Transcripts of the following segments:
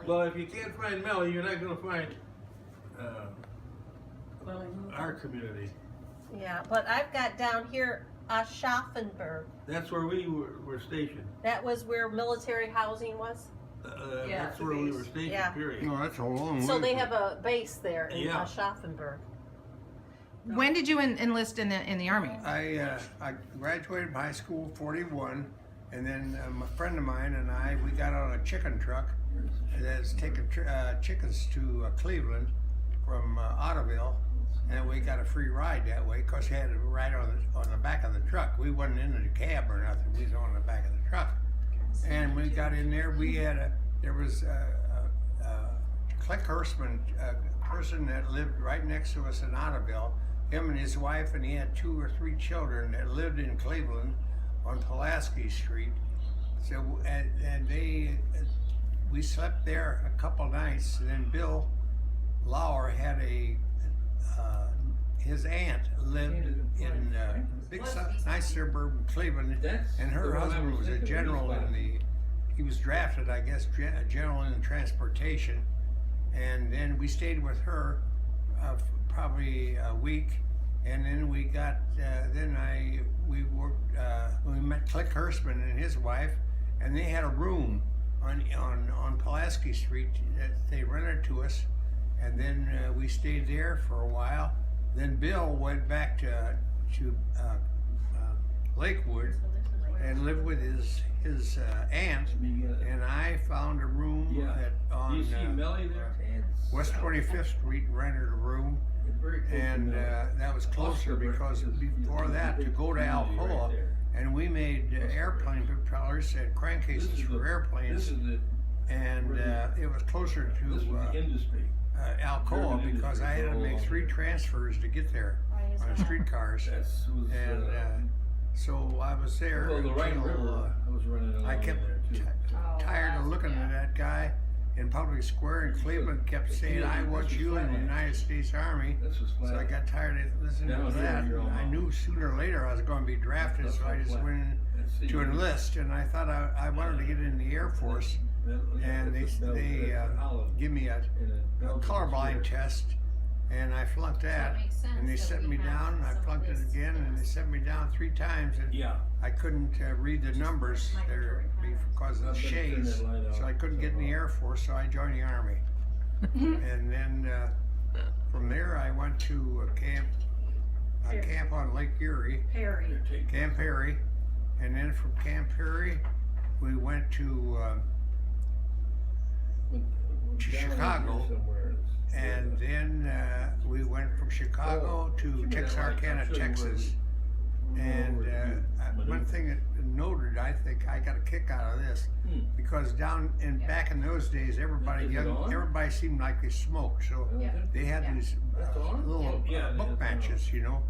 Well, if you can't find Melly, you're not gonna find, our community. Yeah, but I've got down here Aschaffenburg. That's where we were stationed. That was where military housing was? Yeah, That's the where we base. were stationed, Yeah. period. No, that's a long way. So they have a base there in Yeah. Aschaffenburg. When did you enlist in the army? I graduated high school 41, and then a friend of mine and I, we got on a chicken truck that's taking chickens to Cleveland from Ottoville, and we got a free ride that way because we had a ride on the back of the truck. We wasn't in the cab or nothing. We was on the back of the truck, and we got in there. There was Click Hirschman, a person that lived right next to us in Ottoville. Him and his wife, and he had 2 or 3 children that lived in Cleveland on Pulaski Street. So, we slept there a couple nights. And then Bill Lauer had his aunt lived in a big, nice suburb of Cleveland, and her husband was a general he was drafted, I guess, a general in the and then we stayed with her probably a week, and then we got we met Click Hirschman and his wife, and they had a room on Pulaski Street that they rented to us, and then we stayed there for a while. Then Bill went back to Lakewood and lived with his aunt, and I found a room on Do you see Melly there? West 25th Street, rented a room, and that was closer because before that, to go to Alcoa, and we made airplane propellers and crankcases for airplanes, and it was closer to Alcoa because I had to make 3 transfers to get there on streetcars, and so I was there until I kept tired of looking at that guy in public square in Cleveland, kept saying, "I want you in the United States Army." So I got tired of listening to that. I knew sooner or later I was going to be drafted, so I just went in to enlist, and I thought I wanted to get in the Air Force, and they give me a colorblind test, and I flunked that, and they set me down, and I flunked it again, and they set me down 3 times, and I couldn't read the numbers there because of the shades, so I couldn't get in the Air Force, so I joined the Army. And then from there I went to a camp on Lake Erie, Camp Perry, and then from Camp Perry we went to Chicago, and then we went from Chicago to Texarkana, Texas. And one thing that noted, I think I got a kick out of this, because back in those days, everybody seemed like they smoked, so they had these little book matches, you know.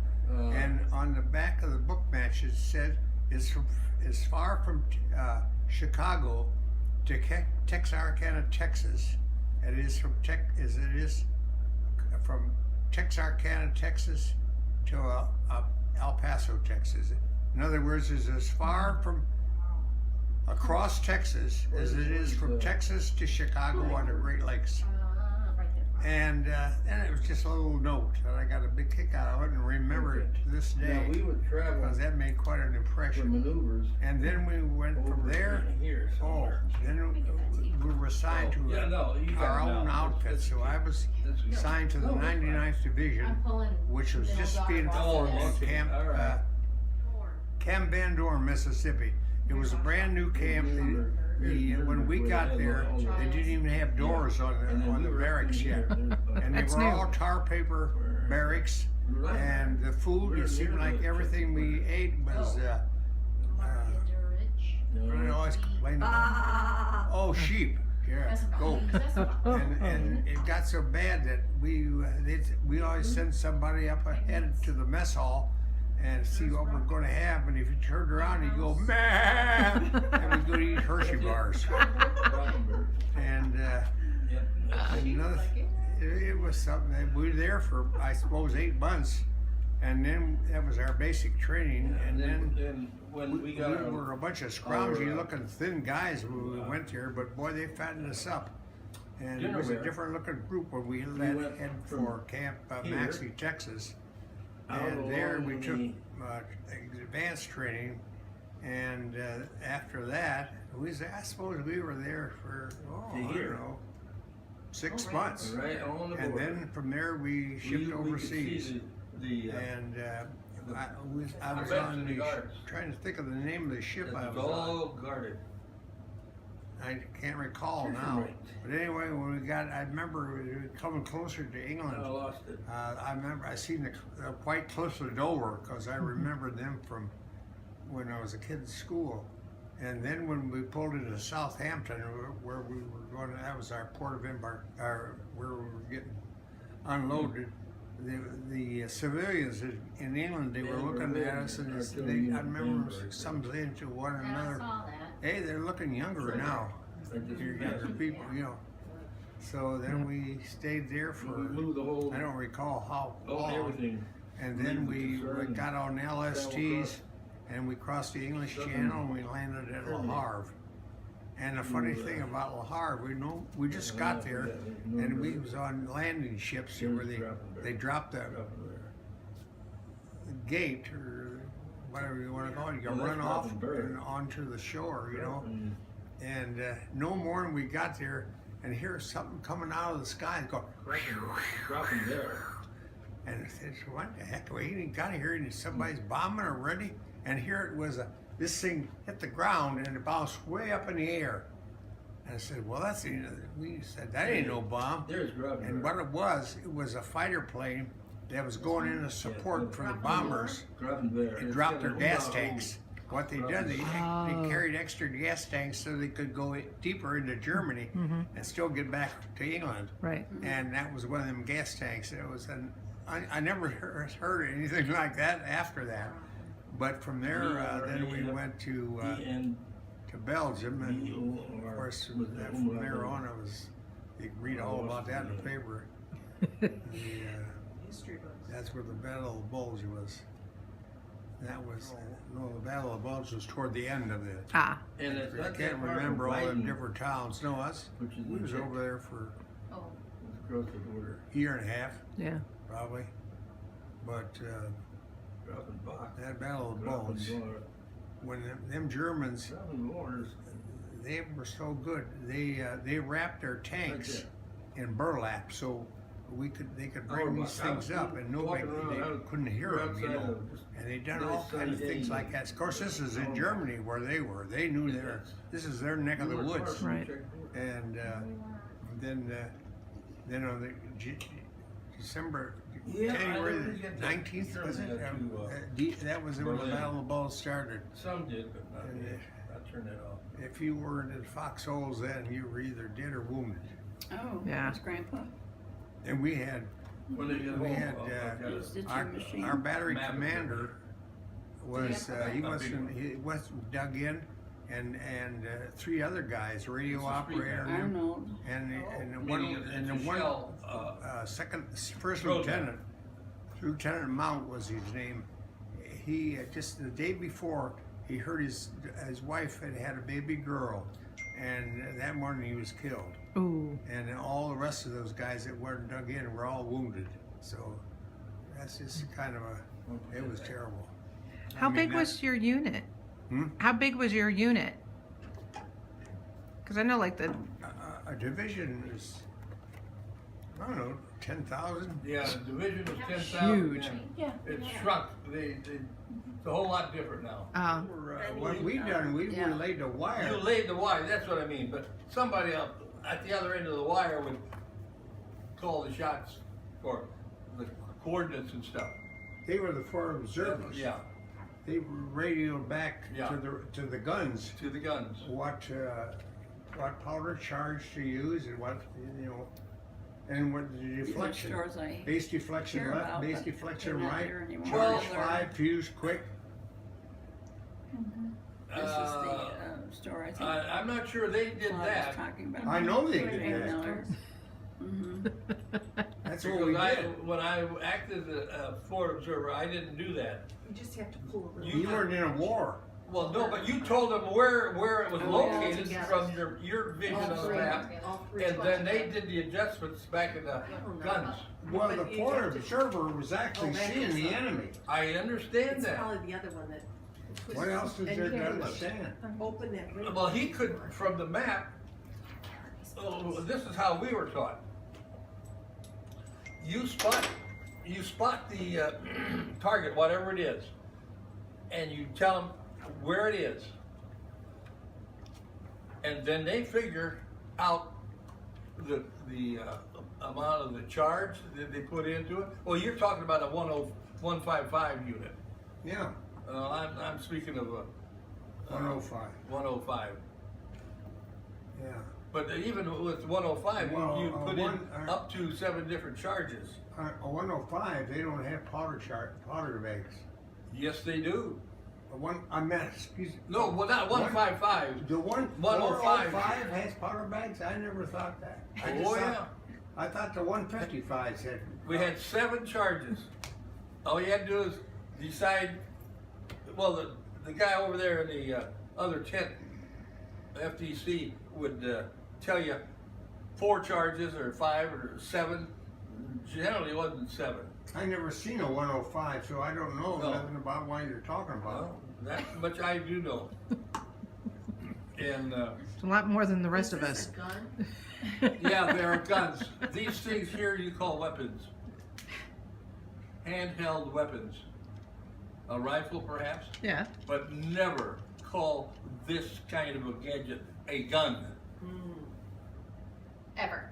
And on the back of the book matches said, "It's as far from Chicago to Texarkana, Texas, as it is from Texarkana, Texas to El Paso, Texas." In other words, it's as far from across Texas as it is from Texas to Chicago on the Great Lakes. And it was just a little note that I got a big kick out of it and remember it to this day. Now we would travel because that made quite an for impression. maneuvers. And then we went from there. Then we were assigned to our own outfit. So I was assigned to the 99th Division, which was just being formed in Camp Van Dorn, Mississippi. It was a brand new camp. When we got there, they didn't even have doors on the barracks yet, and they were all tar paper barracks. And the food, it seemed like everything we ate was. I always complain about. Oh, sheep. Yeah, goat. And it got so bad that we always send somebody up ahead to the mess hall and see what we're going to have, and if you turned around, you go, "Man!" and we go to eat Hershey bars. And it was something that we were there for, I suppose, 8 months, and then that was our basic training, and then when we were a bunch of scroungy looking thin guys when we went there, but boy, they fattened us up. And it was a different looking group when we went head from for Camp here Maxey, Texas. out And there we along took the- advanced training, and after that, I suppose we were there for, I don't here. know, 6 months. Right on the And border. then from there, we shipped We could overseas. see the And I was Reds on and the the, Guards. trying to think of the name of the ship it I was was on. all guarded. I can't recall now. But anyway, when we got, I remember we were coming closer to England. I lost it. I remember I seen the quite close to Dover because I remembered them from when I was a kid in school. And then when we pulled into Southampton, where we were going, that was our port of embark, where we were getting unloaded. The civilians in England, they were looking at us, and I remember some saying to one another, "Hey, they're looking younger now. You're younger people, you know." So then we stayed there for, Moved the whole, I don't recall how all long. everything. And then we got on LSTs and we crossed the English Channel and we landed at Le Havre. And the funny thing about Le Havre, we just got there and we was on landing ships where they dropped the gate or whatever you want to call it. You run off and onto the shore, you know. And no more than we got there, and here's something coming out of the sky, going, Dropping there. and I said, "What the heck? We ain't got here, and somebody's bombing already." And here it was, this thing hit the ground and it bounced way up in the air. And I said, "Well, we said that ain't no bomb." There's Grubber. And what it was a fighter plane that was going in as support for the bombers. It dropped their gas tanks. What they did, they carried extra gas tanks so they could go deeper into Germany and still get back to England. Right. And that was one of them gas tanks. It was I never heard anything like that after that. But from there, then we went to Belgium, and of course from there on, you can read all about that in the paper. That's where the Battle of the Bulge was. That was, no, the Battle of the Bulge was toward the end of it. Ah. And it's I not can't that far remember from all them Biden, different towns. No, which is we was legit. over there for Across the border. a year and a half, Yeah. probably. But Dropping box. that Battle of the Bulge, when them Germans, Dropping borders. they were so good. They wrapped their tanks in burlap, so they could bring these things up, and nobody couldn't hear them, you know. And they done all kinds of things like that. Of course, this is in Germany where they were. They knew this is their neck of the woods. Right. And then on the January 19th, was it? That was when the Battle of the Bulge started. Some did, but not me. I turned that off. If you were in the foxholes then, you were either dead or wounded. Oh, Yeah. that's Grandpa. And we had When they get home, Is it our, your machine? our battery Map. commander was he was dug in, and three other guys, radio It's a street operator, map. Arnold. and Meaning the it's a one shell, first road Lieutenant Mount was his name. He just the day before he heard his wife had a baby girl, and that morning he was killed. Ooh. And all the rest of those guys that weren't dug in were all wounded. So that's just kind of it was terrible. How big was your unit? How big was your unit? Because I know like the a division is, I don't know, 10,000? Yeah, the division was 10,000. Huge. Yeah. It shrunk. It's a whole lot different now. What we done, we Yeah. laid the wire. You laid the wire, that's what I mean, but somebody up at the other end of the wire would call the shots for the coordinates and stuff. They were the four observers. Yeah, They radioed back Yeah. to the guns to the guns. what powder charge to use and what and what the deflection. Stores I Base deflection hear left, about, base but deflection they're not right, there anymore. charge Well, 5, fuse quick. This is the store I think. I'm not sure they did Claude was that. talking about. I know they did $8. that. Mhm. That's what we Because did. when I acted as a floor observer, I didn't do that. You just have to pull a You weren't in a war. Well, no, but you told them where it was Oh, yeah. located Together. from your vision All of the three. map, All three and then they together. did the adjustments back in the guns. Well, the But you point have to- observer was actually Oh, that seeing is the a- enemy. I understand It's that. probably the other one that. What else is And there you to can't understand? Open that window. Well, he could, from the map, this is how we were taught. You spot the target, whatever it is, and you tell them where it is. And then they figure out the amount of the charge that they put into it. Well, you're talking about a 155 unit. Yeah, I'm speaking of a 105. 105. Yeah. But even with 105, Well, you put in one- up to 7 different charges. A 105, they don't have powder bags. Yes, they do. I meant, excuse me. No, well, not 155. The 105. 105 has powder bags? I never thought that. Oh, yeah. I thought the 155 said. We had 7 charges. All you had to do is decide. Well, the guy over there in the other tent, FTC, would tell you 4 charges or 5 or 7. Generally, it wasn't 7. I never seen a 105, so I don't know No. nothing about what you're talking about. Well, that much I do know. And It's a lot more than the rest of Is us. this a gun? yeah, there are guns. These things here you call weapons. Handheld weapons. A rifle, perhaps, Yeah. but never call this kind of a gadget a gun. Ever.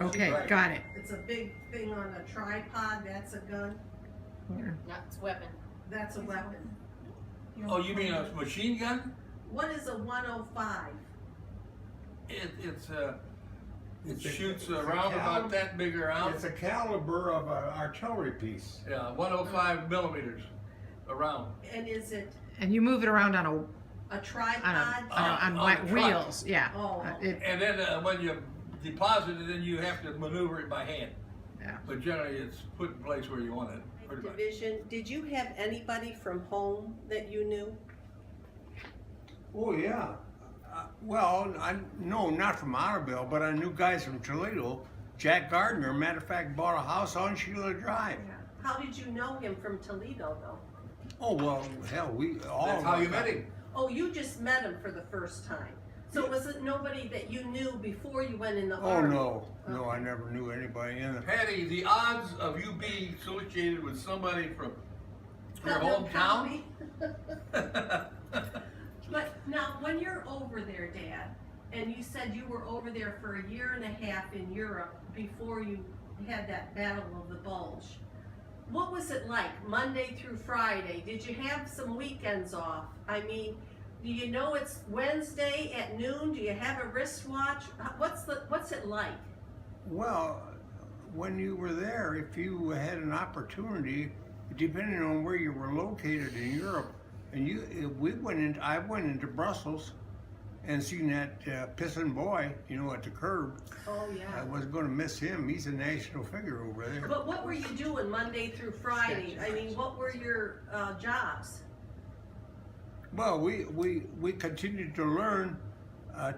Okay, Right. got it. It's a big thing on a tripod, that's a gun, Here. That's weapon. that's a weapon. Oh, you mean a machine gun? What is a 105? It It's a- shoots it's a around cal- about that big around. It's a caliber of an artillery piece. Yeah, 105 millimeters around. And is it And you move it around on a tripod? on on the truck. wheels, yeah. Oh. It- And then when you deposit it, then you have to maneuver it by hand. Yeah. But generally, it's put in place where you want it. Pretty much. Division, did you have anybody from home that you knew? Oh, yeah. Well, no, not from Otterville, but I knew guys from Toledo. Jack Gardner, matter of fact, bought a house on Sheila Drive. How did you know him from Toledo though? Oh, well, hell, we all. That's how you met him. Oh, you just met him for the first time. So was it nobody that you knew before you went in the Oh, army? no. No, I never knew anybody in it. Patty, the odds of you being associated with somebody from your Putnam hometown? County? But now, when you're over there, Dad, and you said you were over there for a year and a half in Europe before you had that Battle of the Bulge, what was it like, Monday through Friday? Did you have some weekends off? I mean, do you know it's Wednesday at noon? Do you have a wristwatch? What's it like? Well, when you were there, if you had an opportunity, depending on where you were located in Europe, and I went into Brussels and seen that pissing boy, at the curb. Oh, I yeah. wasn't going to miss him. He's a national figure over there. But what were you doing Monday through Friday? I mean, what were your jobs? Well, we continued to learn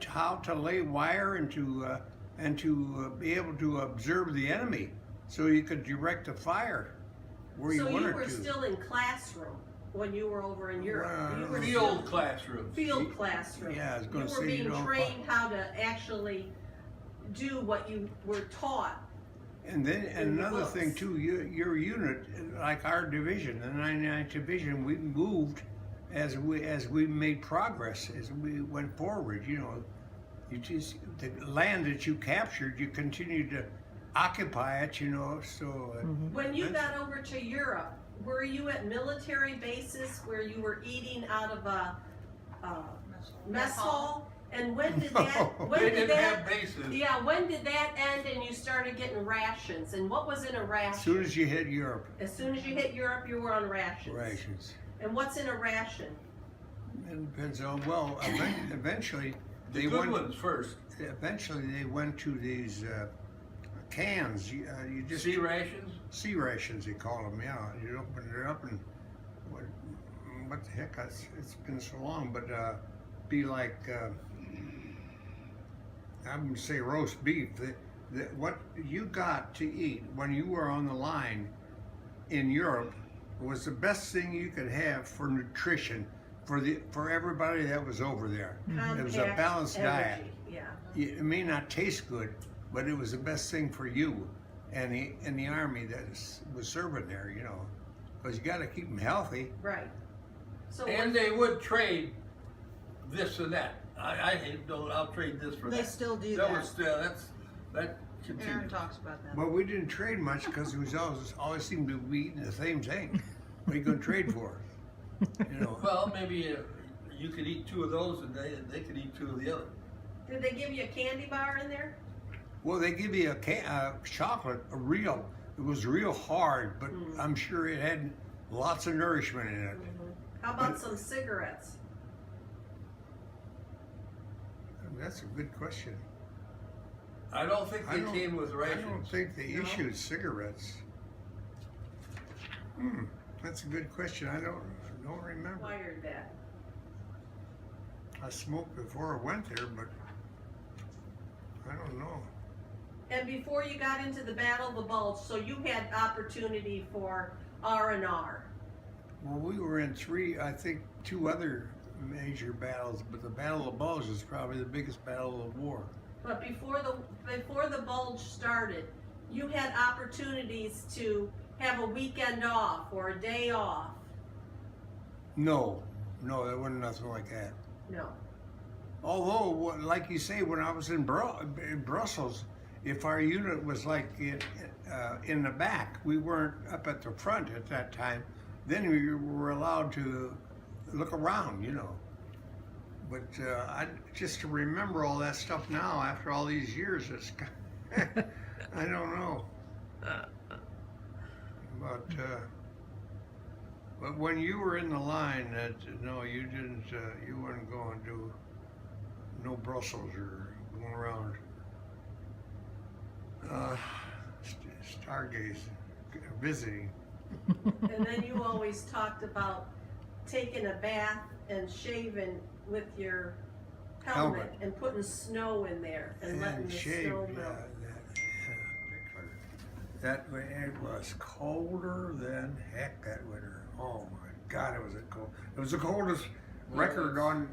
how to lay wire and to be able to observe the enemy, so you could direct the fire where you So you wanted were to. still in classroom when you were over in Europe? Well, You were Field still classrooms. field classroom? Yeah, I was gonna You were say, you being don't- trained how to actually do what you were taught. And then in the another thing books. too, your unit, like our division, the 99th Division, we moved as we made progress, as we went forward. You just the land that you captured, you continued to occupy it. So When you that's- got over to Europe, were you at military bases where you were eating out of a mess hall? And when did that? No. When They did didn't that? have bases. Yeah, when did that end and you started getting rations? And what was in a ration? as soon as you hit Europe, As soon as you hit Europe, you were on rations. rations. And what's in a ration? It depends on eventually The they good went. ones first. Eventually they went to these cans. You just Sea rations. sea rations, they call them. Yeah, you open it up and what the heck, it's been so long, but be like, I would say roast beef. What you got to eat when you were on the line in Europe was the best thing you could have for nutrition for everybody that was over there. It was a Compact balanced diet. energy, yeah. It may not taste good, but it was the best thing for you and the army that was serving there, you know, because you got to keep them healthy. Right. So And they would trade this and that. I hate, I'll trade this for that. They still do That that. was, that Aaron continues. talks about that. But we didn't trade much because it was always seemed to be eating the same thing. What are you going to trade for? You know. Well, maybe you could eat 2 of those and they could eat 2 of the other. did they give you a candy bar in there? Well, they give you a chocolate, it was real hard, but I'm sure it had lots of nourishment in it. How about some cigarettes? That's a good question. I don't think they came with I rations. don't think they No? issued cigarettes. That's a good question. I don't remember. Wired that. I smoked before I went there, but I don't know. And before you got into the Battle of the Bulge, so you had opportunity for R&R. Well, we were in 2 other major battles, but the Battle of the Bulge is probably the biggest battle of the war. But before the Bulge started, you had opportunities to have a weekend off or a day off. No, there wasn't nothing like that. No. Although, like you say, when I was in Brussels, if our unit was like in the back, we weren't up at the front at that time, then we were allowed to look around, you know. But just to remember all that stuff now after all these years, it's I don't know. But when you were in the line, no, you didn't. You weren't going to no Brussels or going around stargazing, visiting. And then you always talked about taking a bath and shaving with your helmet and putting snow in there and letting the snow melt. That it was colder than heck that winter. Oh my God, it was the coldest record on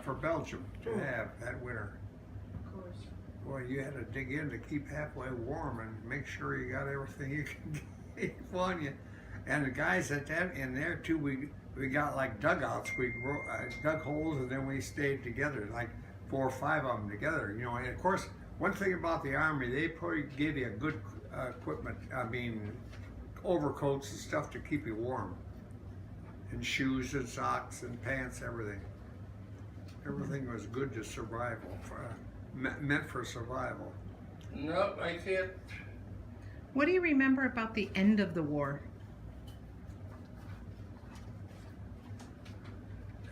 for Belgium to have that winter. Of course. Well, you had to dig in to keep halfway warm and make sure you got everything you can keep on you. And the guys in there too, we got like dugouts. We dug holes and then we stayed together, like 4 or 5 of them together. You know, and of course, one thing about the Army, they probably gave you a good equipment. I mean, overcoats and stuff to keep you warm, and shoes and socks and pants, everything. Everything was good to survival, meant for survival. Nope, I can't. What do you remember about the end of the war?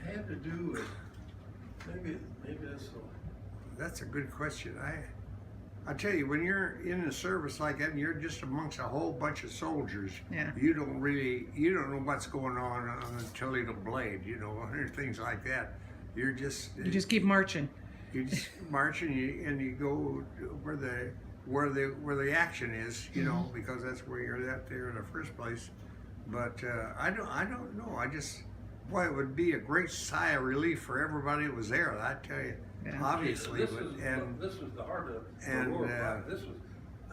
It had to do with maybe that's the. That's a good question. I tell you, when you're in the service like that and you're just amongst a whole bunch of soldiers, Yeah. you don't know what's going on the Toledo Blade, you know, or things like that. You just keep marching. You just march and you go where the action is, you know, because that's where you're at there in the first place. But I don't know. Boy, it would be a great sigh of relief for everybody that was there. I tell you, Yeah. obviously. This was the heart of the war. This was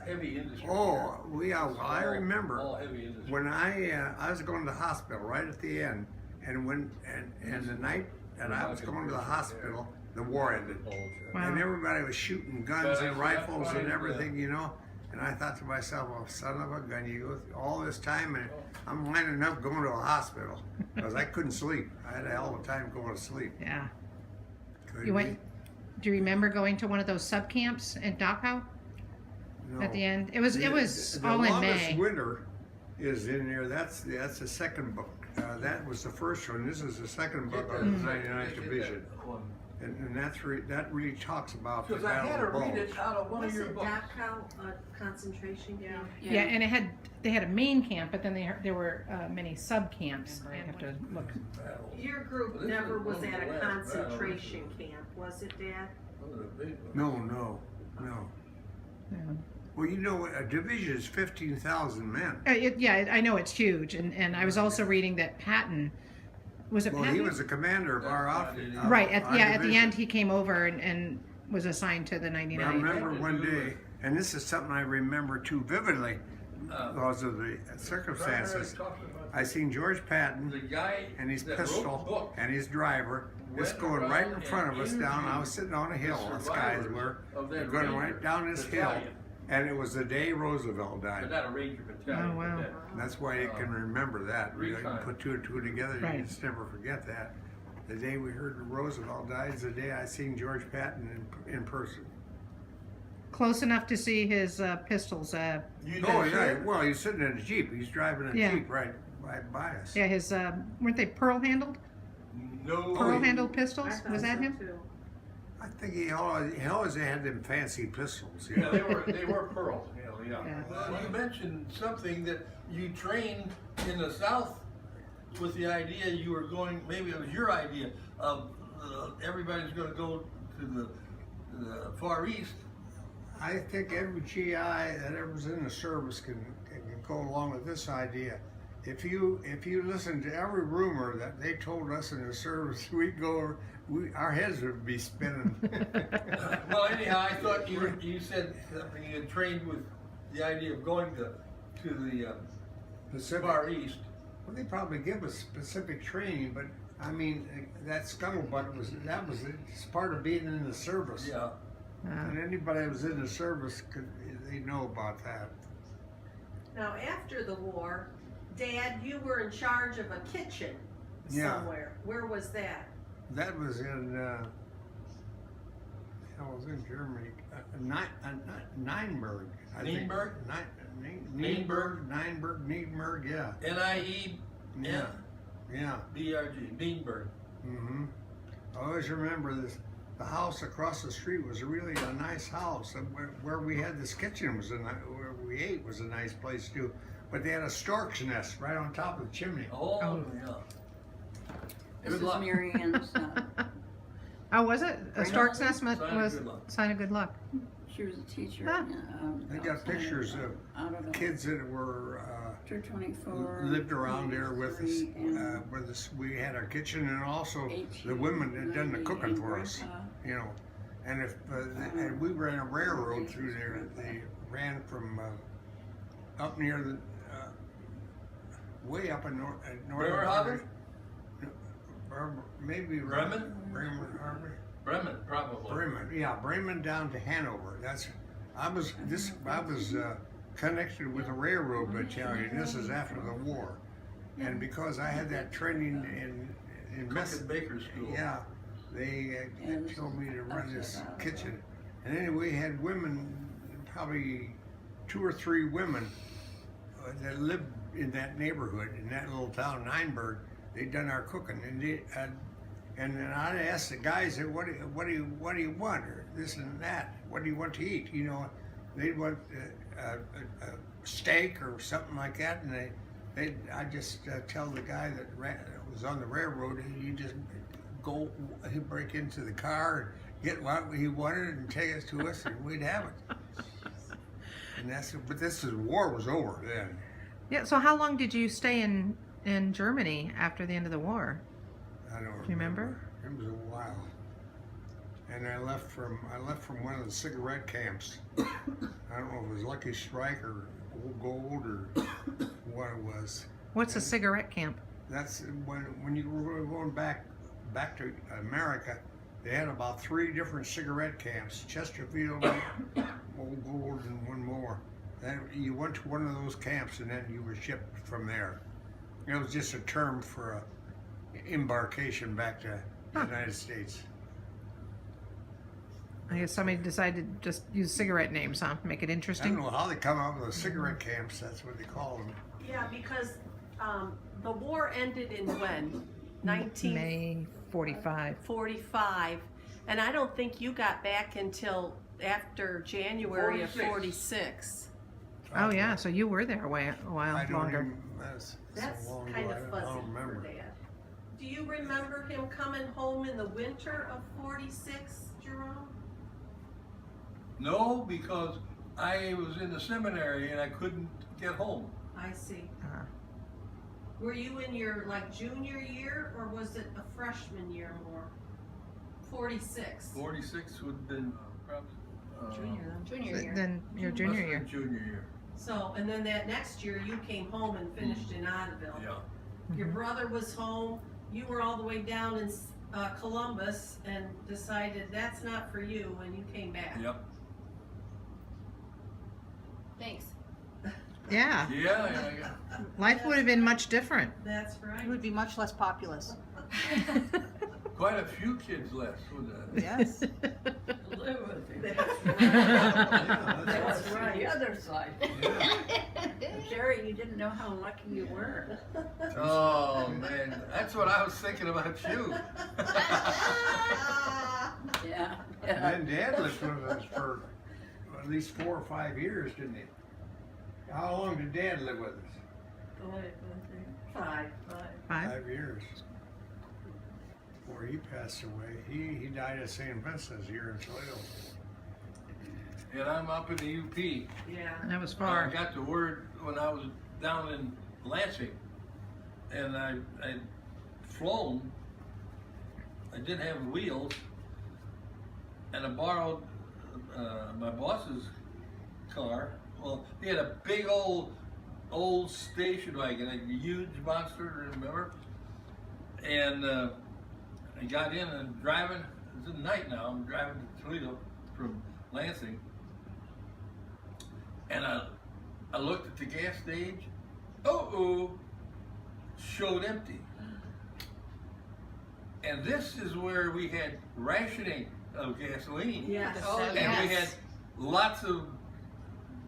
heavy industry. I remember all heavy industry. when I was going to the hospital right at the end, and the night that I was going to the hospital, the war ended. Wow. And everybody was shooting guns and rifles and everything, you know. And I thought to myself, well, son of a gun, you go through all this time and I'm lining up going to a hospital because I couldn't sleep. I had a hell of a time going to sleep. Yeah. Couldn't You went. be. Do you remember going to one of those sub camps in Dachau No. at the end? It was The all in longest May. winter is in there. That's the second book. That was the first one. This is the second book of the 99th Division. and that really talks about the Because I Battle had of to the read Bulge. it out of one of Was your it books. Dachau, concentration camp? Yeah, and they had a main camp, but then there were many sub camps. I have to look. Your group never was at a concentration camp, was it, Dad? No. Yeah. Well, you know, a division is 15,000 men. Yeah, I know it's huge, and I was also reading that Patton was it Well, Patton? he was the commander of our outfit. Right. our At the division. end, he came over and was assigned to the I 99. remember one day, and this is something I remember too vividly because of the circumstances. I seen George Patton The guy and his that wrote the pistol book and his driver just going right in front of us down. I was sitting on a hill, us guys were going right down this hill, and it was the day Roosevelt but died. not a Ranger battalion. Oh, wow. but that- And that's why you can remember that. You Recon. put two and two together, Right. you just never forget that. The day we heard Roosevelt died is the day I seen George Patton in person. Close enough to see his pistols. You Oh, didn't yeah. see it? Well, he's sitting in a Jeep. He's driving a Yeah. Jeep right by us. Yeah, his weren't they pearl handled? No. Pearl handled I pistols? thought Was that so, him? too. I think he always had them fancy pistols. Yeah, they were pearl. Yeah. Yeah. Well, you mentioned something that you trained in the South with the idea you were going. Maybe it was your idea of everybody's going to go to the Far East. I think every GI that ever was in the service can go along with this idea. If you listen to every rumor that they told us in the service, our heads would be spinning. Well, anyhow, I thought you said something you had trained with the idea of going to the Pacific. Far East. Well, they probably give us specific training, but I mean that scuttlebutt was it's part of being in the service. Yeah. And anybody that was in the service they know about that. Now, after the war, Dad, you were in charge of a kitchen Yeah. somewhere. Where was that? That was in Germany, Nienberg. I think. Nienberg? Nienberg, yeah. NIE. Yeah. BRG. Nienberg. Mm-hmm. I always remember this. The house across the street was really a nice house. And where we had this kitchen where we ate was a nice place too. But they had a stork's nest right on top of the chimney. Oh, yeah. This Good is luck. Mary Ann's, Oh, was it? A stork's nest Sign of was good luck. sign of good luck. she was a teacher. Huh. They got pictures of out of kids that were 224. lived around there with us. 23, and With us, we had our kitchen, and also 18, the women that done the 90, cooking and for us. Grandpa. You know, and and we ran a railroad through there. They ran from up near the way up in northern Bremerhaven? maybe Bremen? Bremen, probably. Bremen, yeah, Bremen down to Hanover. I was connected with a railroad battalion. This is after the war, and because I had that training in Cook and Baker School. yeah, they told me to run this kitchen, and anyway, we had women, probably 2 or 3 women that lived in that neighborhood, in that little town, Nienberg. They'd done our cooking, and then I'd ask the guys, what do you want, or this and that, what do you want to eat? You know, they'd want a steak or something like that, and I just tell the guy that was on the railroad, you just he'd break into the car and get what he wanted and take it to us, and we'd have it. And but war was over then. Yeah. So how long did you stay in Germany after the end of the war? I don't Do you remember? It was a while. And I left from one of the cigarette camps. I don't know if it was Lucky Strike or Old Gold or what it was. What's a cigarette camp? That's when you were going back to America. They had about 3 different cigarette camps: Chesterfield, Old Gold, and one more. Then you went to one of those camps, and then you were shipped from there. It was just a term for embarkation back to the United States. I guess somebody decided to just use cigarette names, huh? Make it I don't interesting. know how they come up with the cigarette camps. That's what they call them. Yeah, because the war ended in when? May 45. 1945. And I don't think you got back until after January of 46. 46. Oh yeah, so you were there a while I don't longer. even, that's That's so long kind ago, of I fuzzy don't for remember. Dad. Do you remember him coming home in the winter of 46, Jerome? No, because I was in the seminary and I couldn't get home. I see. Uh, Were you in your like junior year or was it a freshman year more? 46. 46 would have been probably. Junior year. then your junior year. Junior year. So, and then that next year you came home and finished in Ottoville. Yeah. Your brother was home, you were all the way down in Columbus and decided that's not for you and you came back. Yep. Thanks. Yeah, Yeah. life would have been much different. That's It right. would be much less populous. Quite a few kids less, wouldn't it? Yes. Live with him. That's right. Yeah, That's The right. other side. Jerry, you didn't know how lucky you were. Oh man, that's what I was thinking about you. Yeah. And then Dad lived with us for at least 4 or 5 years, didn't he? How long did Dad live with us? Five. 5 years. Before he passed away, he died at St. Vincent's here in Toledo. And I'm up in the UP. Yeah. That was I far. got the word when I was down in Lansing, and I'd flown. I didn't have wheels, and I borrowed my boss's car. Well, he had a big old station wagon, a huge monster, remember? And I got in and driving. It's night now. I'm driving to Toledo from Lansing, and I looked at the gas stage. Showed empty. And this is where we had rationing of gasoline. Yes. Oh, And yes. we had lots of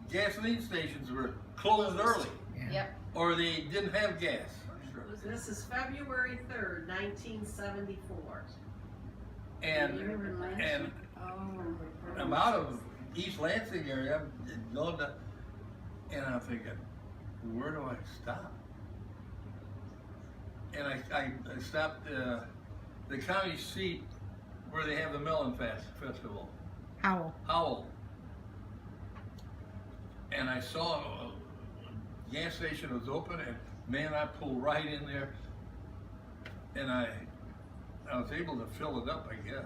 gasoline stations were closed early, Yep. or they didn't have gas. This is February 3rd, 1974. And You were in Lansing? and Oh. I'm out of East Lansing area, I'm going to, and I'm thinking, where do I stop? And I stopped the county seat where they have the Melon Festival, Howell. Howell. And I saw a gas station was open, and man, I pulled right in there, and I was able to fill it up, I guess.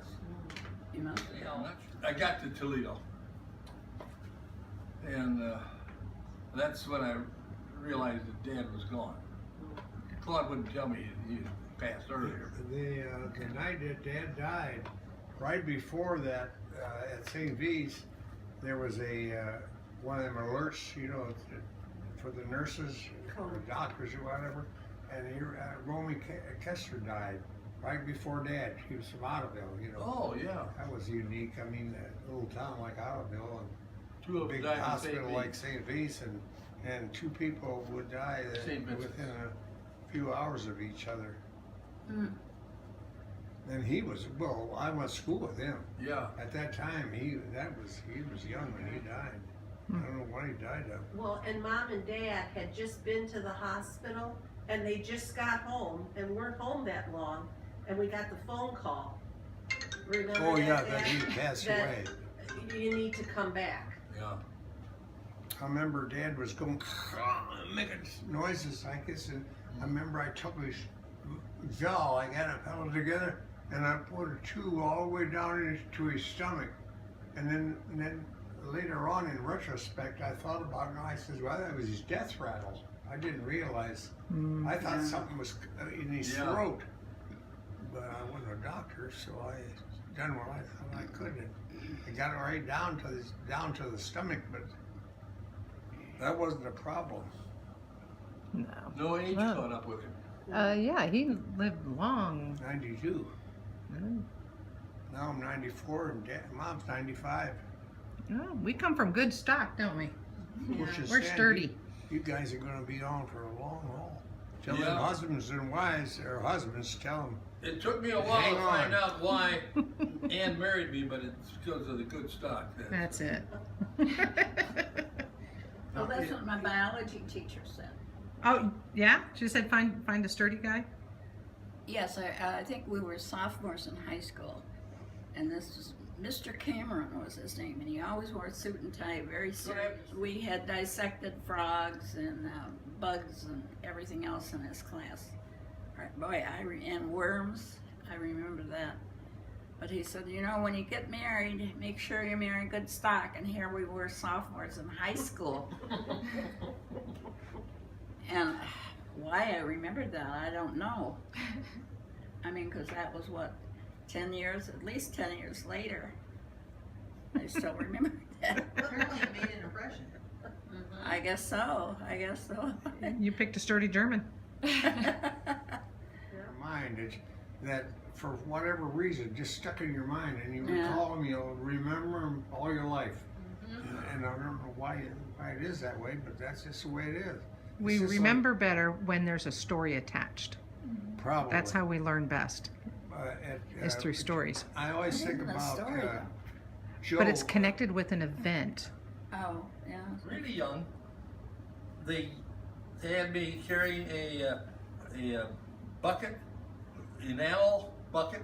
You must Yeah, I'm not sure. I got to Toledo, and that's when I realized that Dad was gone. Claude wouldn't tell me he passed earlier. The night that Dad died, right before that, at St. V's, there was a one of them alerts, you know, for the nurses or the doctors or whatever. And Romy Kessler died right before Dad. He was from Ottoville, you know. Oh yeah, That was unique. I mean, a little town like Ottoville and two of a them big died in hospital St. like St. V's, and 2 people would die St. Vincent. within a few hours of each other. Mm. And he was, well, I went to school with him. Yeah, At that time, he was young when he died. I don't know what he died of. Well, and Mom and Dad had just been to the hospital and they just got home and weren't home that long and we got the phone call. Remember Oh, yeah, Dad? that he passed That away. You need to come back. yeah. I remember Dad was going, making noises like this, and I remember I took his jaw, I got it held together, and I put a tube all the way down into his stomach. And then later on, in retrospect, I thought about it, and I said, well, that was his death rattle. I didn't realize. I thought something was in his Yeah. throat. But I wasn't a doctor, so I done what I thought I could. And I got it right down to the stomach, but that wasn't a problem. No. No age Wow. caught up with him. Yeah, he lived long. 92. Mm. Now I'm 94 and Mom's 95. Oh, we come from good stock, don't we? Which is We're sad. sturdy. You guys are going to be on for a long haul. Tell them husbands and wives, or husbands, tell them. It took me a while Hang to on. find out why Ann married me, but it's because of the good stock. That's it. Well, that's what my biology teacher said. Oh, yeah? She said find a sturdy guy? Yes, I think we were sophomores in high school, and this was Mr. Cameron was his name, and he always wore a suit and tie, very serious. We had dissected frogs and bugs and everything else in his class. Boy, and worms, I remember that. But he said, you know, when you get married, make sure you marry good stock. And here we were sophomores in high school. And why I remembered that, I don't know. I mean, because that was what, 10 years, at least 10 years later. I still remember that. Apparently it made an impression. I guess so, I guess so. You picked a sturdy German. Mind is that for whatever reason, just stuck in your mind, and you recall them, you'll remember them all your life. And I don't know why it is that way, but that's just the way it is. We remember better when there's a story attached. Probably. That's how we learn best, is through stories. I always think about Joe. But it's connected with an event. Oh, yeah. Really young, they had me carrying a bucket, enamel bucket.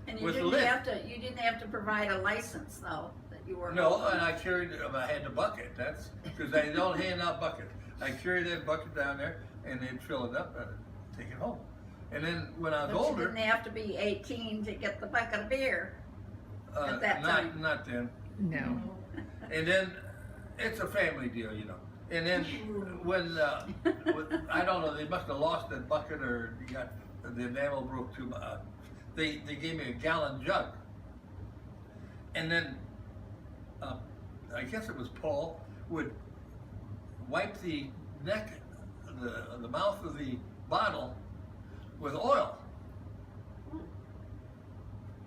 And you with didn't lid. you didn't have to provide a license though, that you were. No, and I carried. I had the bucket. That's because they don't hand out buckets. I carried that bucket down there, and they'd fill it up and take it home. And then when I was But older, you didn't have to be 18 to get the bucket of beer at that time. not then. No. And then it's a family deal, you know. And then when I don't know, they must have lost that bucket or got the enamel broke too much. They gave me a gallon jug, and then I guess it was Paul would wipe the neck, the mouth of the bottle with oil.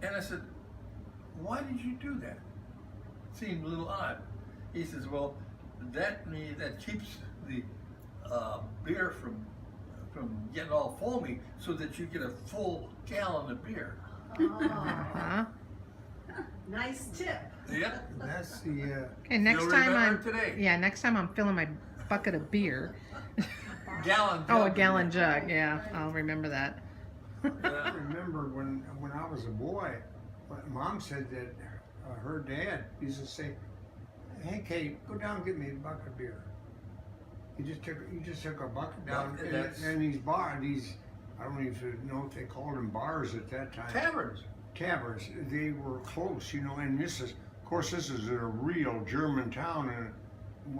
And I said, "Why did you do that?" It seemed a little odd. He says, "Well, that keeps the beer from getting all foamy, so that you get a full gallon of beer." Uh-huh. Nice tip. Yeah. That's the. Okay, next You'll time remember today. next time I'm filling my bucket of beer. Gallon. Oh, a jug. gallon jug. Yeah, I'll remember that. I remember when I was a boy, Mom said that her dad used to say, "Hey, Kate, go down and get me a bucket of beer." He just took a bucket down, and these I don't even know if they called them bars at that time. Taverns. They were close, you know. And this is a real German town, and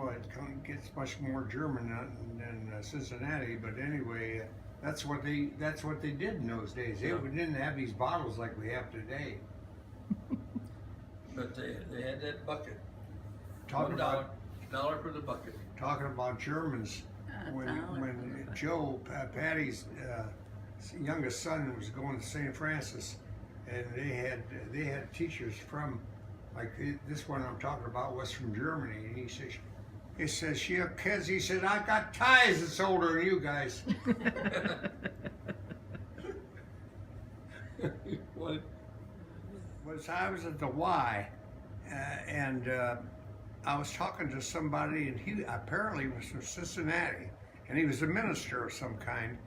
it gets much more German than Cincinnati. But anyway, that's what they did in those days. They didn't have these bottles like we have today. But they had that bucket. Talking about $1 for the bucket. Talking about Germans, when Joe, Patty's youngest son, was going to St. Francis, and they had teachers from, like this one I'm talking about was from Germany, and he says, "She have kids?" He said, "I got ties that's older than you guys." What? I was at the Y, and I was talking to somebody, and he apparently was from Cincinnati, and he was a minister of some kind.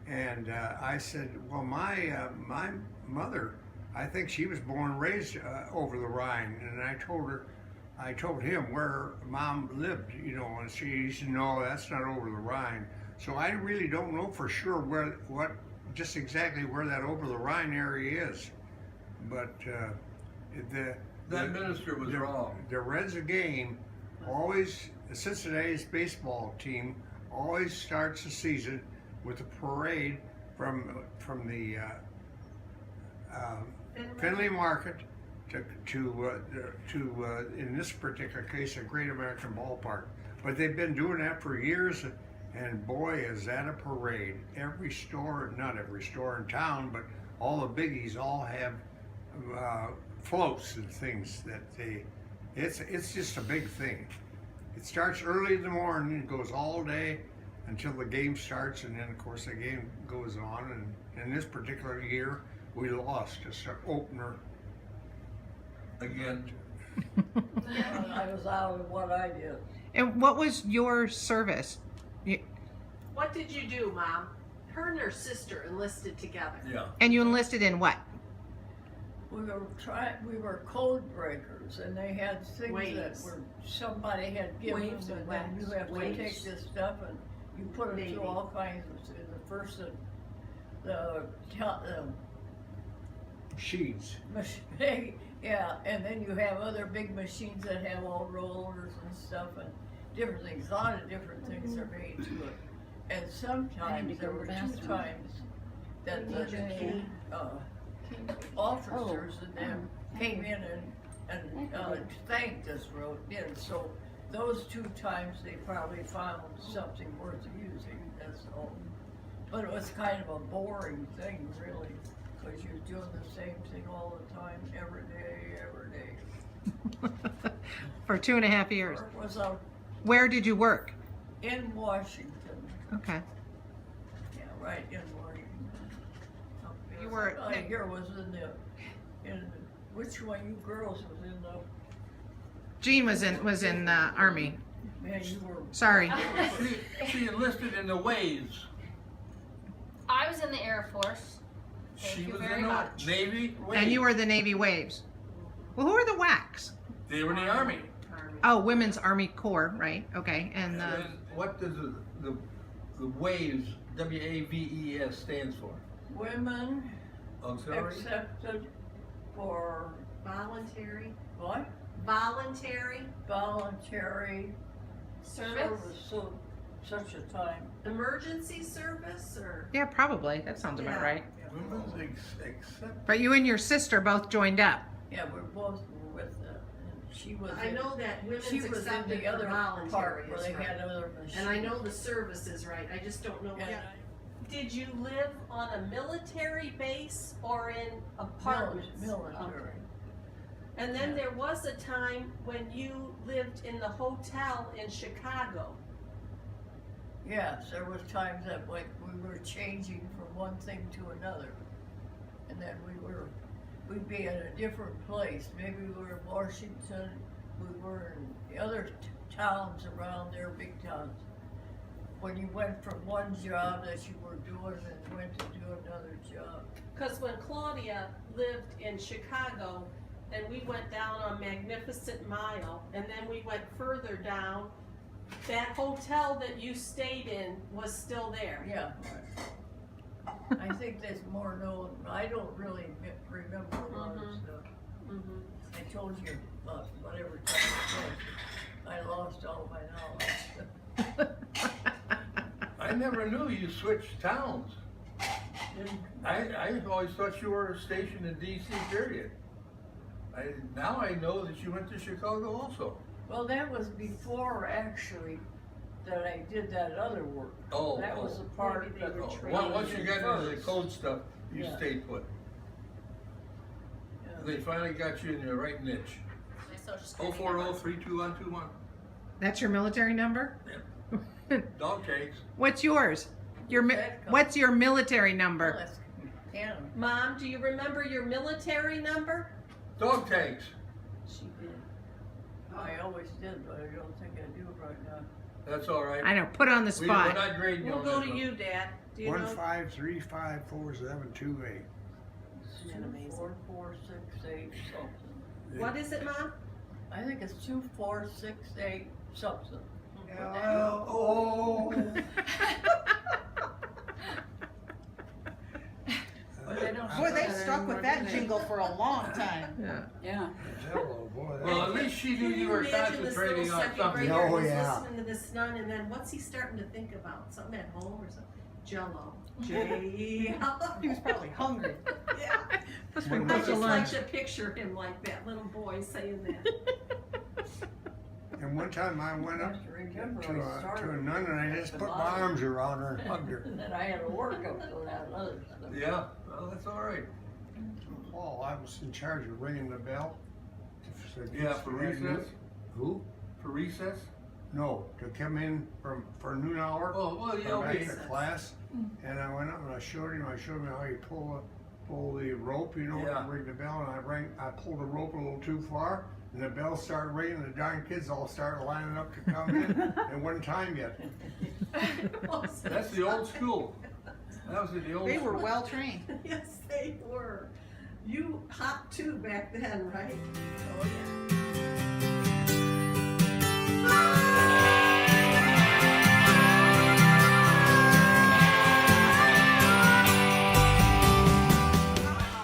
And I said, "Well, my mother, I think she was born and raised over the Rhine." And I told him where Mom lived, you know, and he said, "No, that's not over the Rhine." So I really don't know for sure just exactly where that over the Rhine area is. But That minister was wrong. The Reds of game always, Cincinnati's baseball team always starts the season with a parade from the Fenway Market to in this particular case, a Great American Ballpark. But they've been doing that for years, and boy, is that a parade. Every store, not every store in town, but all the biggies all have floats and things that it's just a big thing. It starts early in the morning, it goes all day, until the game starts, and then of course the game goes on. And in this particular year, we lost as our opener. Again. I was out of what I did. And what was your service? What did you do, Mom? Her and her sister enlisted together. Yeah. And you enlisted in what? We were code breakers, and they had things Waves. that were, somebody had given Waves them, and and then you have to waves. take this stuff and you put it Maybe. through all kinds of, the first, the Sheets. yeah, and then you have other big machines that have all rollers and stuff and different things, a lot of different things are made to it. And sometimes, there were 2 times that the officers and them came in and thanked us, wrote in, so those 2 times they probably found something worth using, that's all. But it was kind of a boring thing, really, because you're doing the same thing all the time, every day. For 2.5 years. It was Where did you work? in Washington, Okay. yeah, right in Washington. You were- Here was which one you girls was in the, Jean was in the army. man, you were. Sorry. She enlisted in the waves. I was in the Air Force. Thank She you was very in the much. Navy waves. And you were the Navy Waves. Well, who are the WACs? They were in the Army. Oh, Women's Army Corps, right? Okay. And And then what does the waves, WAVES, stands for? Women Auxiliary? accepted for, Voluntary. what? Voluntary Voluntary service. so, such a time. Emergency service or? yeah, probably. That sounds about Yeah. right. Women's accept. But you and your sister both joined up. Yeah, we both were with that, and she was. I know that She women's was in accepted the for other voluntary part where is they right. had other machines. And I know the service is right, I just don't know. And Did you live on a military base or in apartments? military. Okay. And then there was a time when you lived in the hotel in Chicago. Yes, there was times that like we were changing from one thing to another. And then we'd be in a different place. Maybe we were in Washington, we were in the other towns around there, big towns. When you went from one job that you were doing and went to do another job. Cause when Claudia lived in Chicago and we went down on Magnificent Mile and then we went further down, that hotel that you stayed in was still there. Yeah. I think there's more known, I don't really remember a lot of stuff. Mhm. I told you about whatever time it was, I lost all my knowledge. I never knew you switched towns. I always thought you were stationed in DC, period. Now I know that you went to Chicago also. Well, that was before actually that I did that other work. Oh, That was oh. the part Maybe that. they were was trained. Once you got into the first. code stuff, you Yeah. stayed put. Yeah. They finally got you in the right niche. My social security number. 040-32121. That's your military number? Dog takes. What's yours? What's your military Well, number? that's Canada. Mom, do you remember your military number? Dog takes. She did. I always did, but I don't think I do right now. That's all right. I know, put on the We're spot. not grading We'll on go this to one. you, Dad. Do you know? 1535478. Isn't that amazing? 2468 something. What is it, Mom? I think it's 2468 something. Oh. But they don't Boy, say they that stuck with anymore, that do they? jingle for a long time. Yeah. Yeah. Hello, boy. Well, at least she knew you were imagine this little concentrating on second something. grader Oh, who's yeah. listening to this nun, and then what's he starting to think about? Something at home or something? Jello. J. He was probably hungry. Yeah. Let's I bring lunch just to like lunch. to picture him like that little boy saying that. And one time I went up have to remember to I a started nun and I at just the put my bottom. arms around her and hugged her. And then I had to work up to that other stuff. Yeah, well, that's all right. Oh, I was in charge of ringing the bell. Yeah, for recess. Who? For recess? No, to come in for noon hour. Oh, well, yeah, Come back okay. to class, and I went up and I showed him how you pull the rope, you know, Yeah. to ring the bell, and I pulled the rope a little too far, and the bell started ringing, and the darn kids all started lining up to come in, and wasn't time yet. That's the old school. That was the old They were school. well trained. Yes, they were. You hopped too back then, right? Oh, yeah.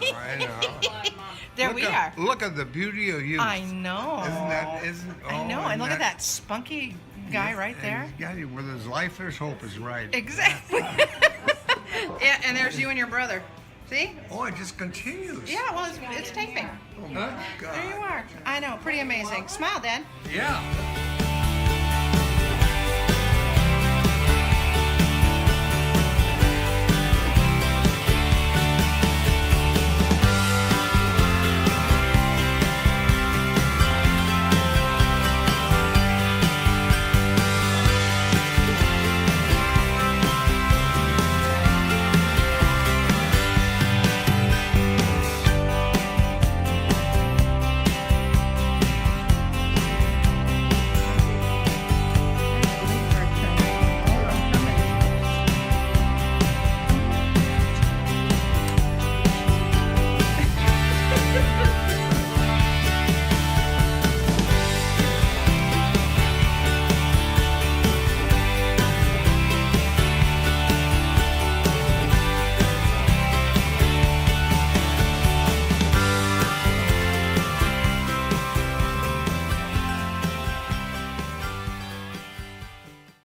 I know. There we are. Look at the beauty of you. I know. I know. And look at that spunky guy right there. Yeah, with his life, there's hope is right. Exactly. Yeah, and there's you and your brother. See? Oh, it just continues. Yeah, well, it's taping. Oh my God. There you are. I know, pretty amazing. Smile, Dad. Yeah.